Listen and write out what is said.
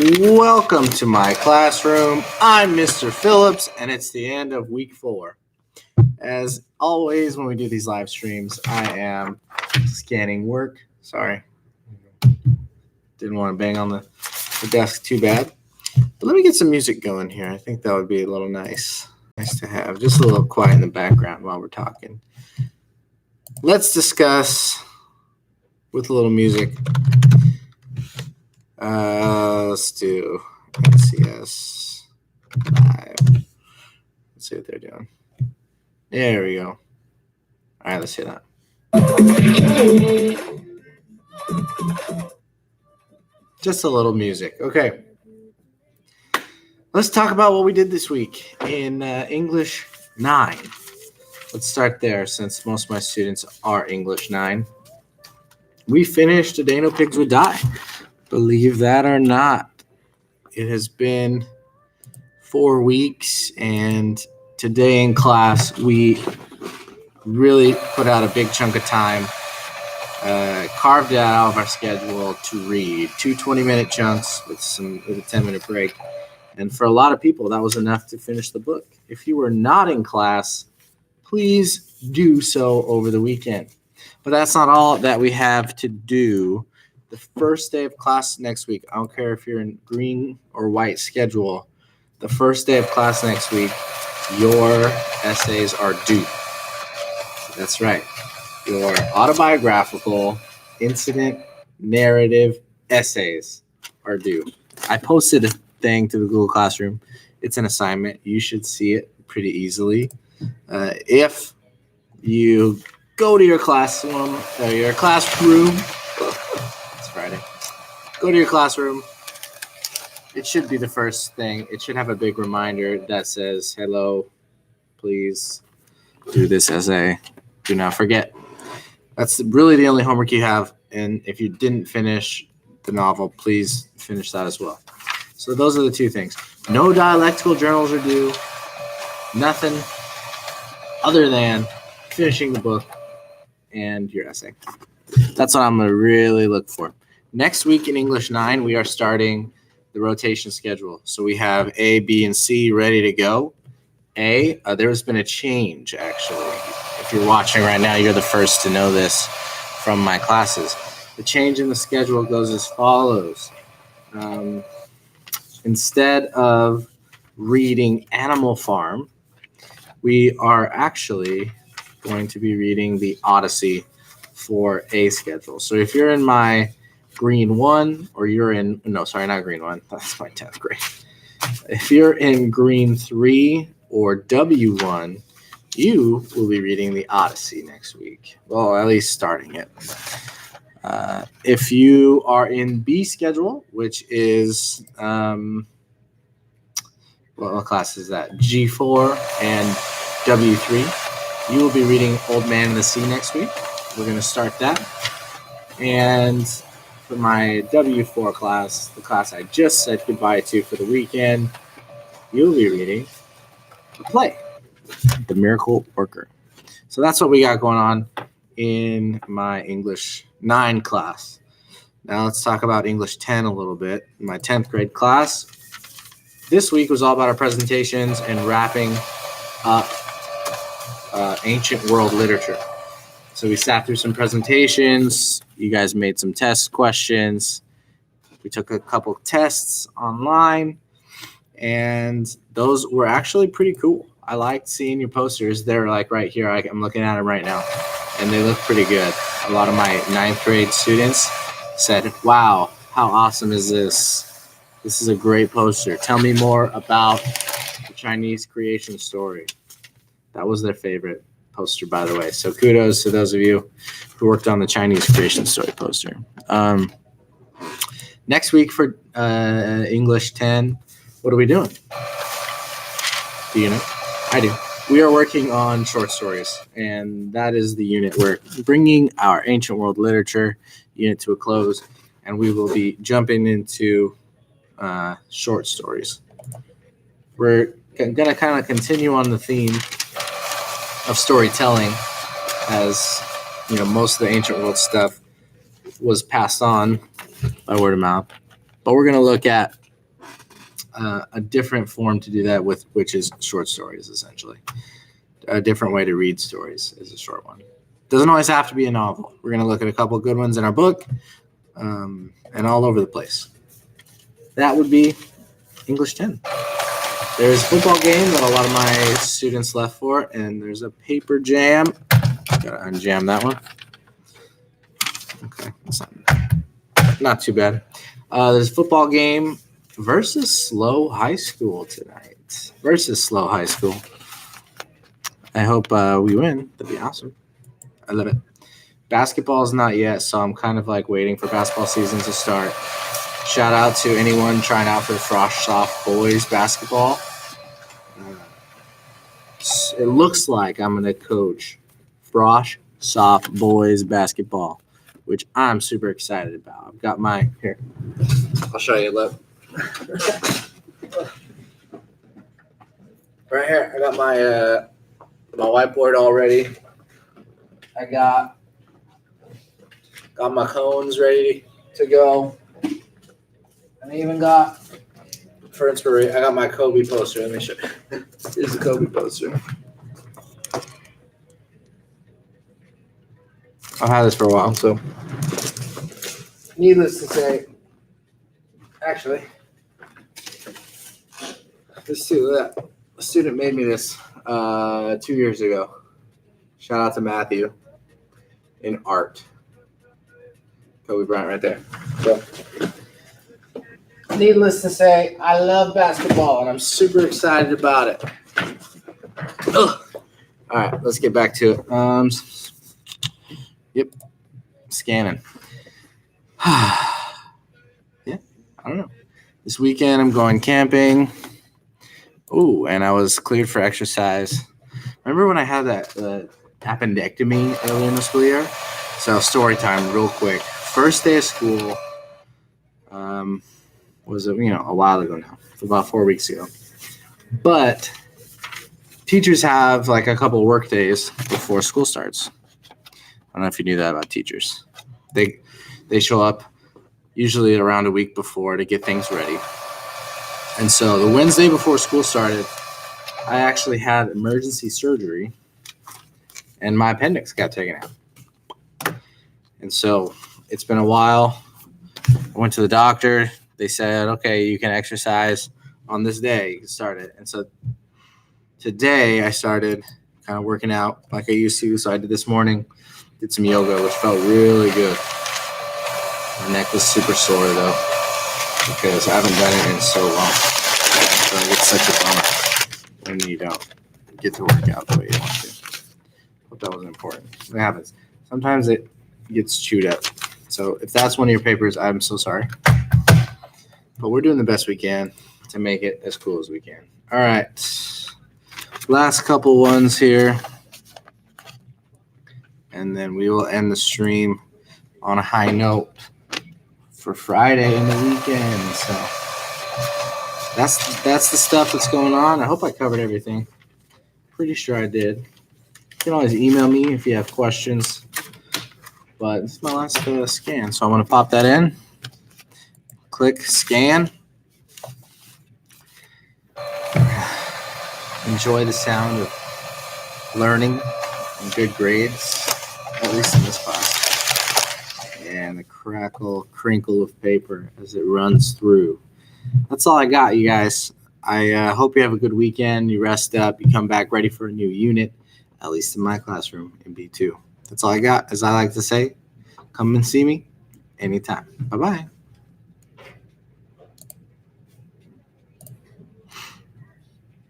Welcome to my classroom. I'm Mr. Phillips, and it's the end of week 4. As always, when we do these live streams, I am scanning work. Sorry. Didn't want to bang on the desk too bad. But let me get some music going here. I think that would be a little nice to have. Just a little quiet in the background while we're talking. Let's discuss with a little music. Let's do NCS Live. Let's see what they're doing. There we go. All right, let's hear that. Just a little music. Okay. Let's talk about what we did this week in English 9. Let's start there since most of my students are English 9. We finished A Day No Pigs Would Die. Believe that or not, it has been 4 weeks, and today in class we really put out a big chunk of time, carved it out of our schedule to read 2 20-minute chunks with a 10-minute break. And for a lot of people, that was enough to finish the book. If you were not in class, please do so over the weekend. But that's not all that we have to do. The first day of class next week, I don't care if you're in green or white schedule, the first day of class next week, your essays are due. That's right. Your autobiographical, incident, narrative essays are due. I posted a thing to the Google Classroom. It's an assignment. You should see it pretty easily. If you go to your classroom, it's Friday. Go to your classroom. It should be the first thing. It should have a big reminder that says, hello, please do this essay. Do not forget. That's really the only homework you have. And if you didn't finish the novel, please finish that as well. So those are the 2 things. No dialectical journals are due. Nothing other than finishing the book and your essay. That's what I'm going to really look for. Next week in English 9, we are starting the rotation schedule. So we have A, B, and C ready to go. There has been a change, actually. If you're watching right now, you're the first to know this from my classes. The change in the schedule goes as follows. Instead of reading Animal Farm, we are actually going to be reading the Odyssey for A schedule. So if you're in my green 1 or you're in, no, sorry, not green 1. That's my 10th grade. If you're in green 3 or W1, you will be reading the Odyssey next week. Well, at least starting it. If you are in B schedule, which is, what class is that? G4 and W3, you will be reading Old Man and the Sea next week. We're going to start that. And for my W4 class, the class I just said goodbye to for the weekend, you'll be reading a play, The Miracle Worker. So that's what we got going on in my English 9 class. Now let's talk about English 10 a little bit. My 10th grade class, this week was all about our presentations and wrapping up ancient world literature. So we sat through some presentations. You guys made some test questions. We took a couple tests online, and those were actually pretty cool. I liked seeing your posters. They're like right here. I'm looking at them right now, and they look pretty good. A lot of my 9th grade students said, wow, how awesome is this? This is a great poster. Tell me more about the Chinese creation story. That was their favorite poster, by the way. So kudos to those of you who worked on the Chinese creation story poster. Next week for English 10, what are we doing? Do you know? I do. We are working on short stories, and that is the unit. We're bringing our ancient world literature unit to a close, and we will be jumping into short stories. We're going to kind of continue on the theme of storytelling, as you know, most of the ancient world stuff was passed on by word of mouth. But we're going to look at a different form to do that with, which is short stories, essentially. A different way to read stories is a short one. Doesn't always have to be a novel. We're going to look at a couple of good ones in our book, and all over the place. That would be English 10. There's a football game that a lot of my students left for, and there's a paper jam. Gotta unjam that one. Okay, that's not too bad. There's a football game versus Slow High School tonight. Versus Slow High School. I hope we win. That'd be awesome. I love it. Basketball is not yet, so I'm kind of like waiting for basketball season to start. Shout out to anyone trying out for Frosh Soft Boys basketball. It looks like I'm going to coach Frosh Soft Boys basketball, which I'm super excited about. I've got my here. I'll show you. Look. Right here, I got my whiteboard all ready. I got my cones ready to go. And I even got, for inspiration, I got my Kobe poster. Let me show you. Here's the Kobe poster. I've had this for a while, so needless to say, actually, let's see that. A student made me this 2 years ago. Shout out to Matthew in art. Kobe Bryant right there. So, needless to say, I love basketball, and I'm super excited about it. Ugh. All right, let's get back to it. Yep, scanning. Yeah, I don't know. This weekend, I'm going camping. Ooh, and I was cleared for exercise. Remember when I had that appendectomy earlier in the school year? So story time real quick. First day of school was a while ago now, about 4 weeks ago. But teachers have like a couple work days before school starts. I don't know if you knew that about teachers. They show up usually around a week before to get things ready. And so the Wednesday before school started, I actually had emergency surgery, and my appendix got taken out. And so it's been a while. I went to the doctor. They said, okay, you can exercise on this day. You can start it. And so today I started kind of working out like I used to. So I did this morning, did some yoga, which felt really good. My neck was super sore, though, because I haven't done it in so long. So it's such a bummer when you don't get to work out the way you want to. Hope that wasn't important. It happens. Sometimes it gets chewed up. So if that's one of your papers, I'm so sorry. But we're doing the best we can to make it as cool as we can. All right. Last couple ones here. And then we will end the stream on a high note for Friday and the weekend. So that's the stuff that's going on. I hope I covered everything. Pretty sure I did. You can always email me if you have questions. But this is my last scan, so I'm going to pop that in. Click scan. Enjoy the sound of learning and good grades, at least in this class. And the crinkle of paper as it runs through. That's all I got, you guys. I hope you have a good weekend. You rest up. You come back ready for a new unit, at least in my classroom in B2. That's all I got. As I like to say, come and see me anytime. Bye-bye.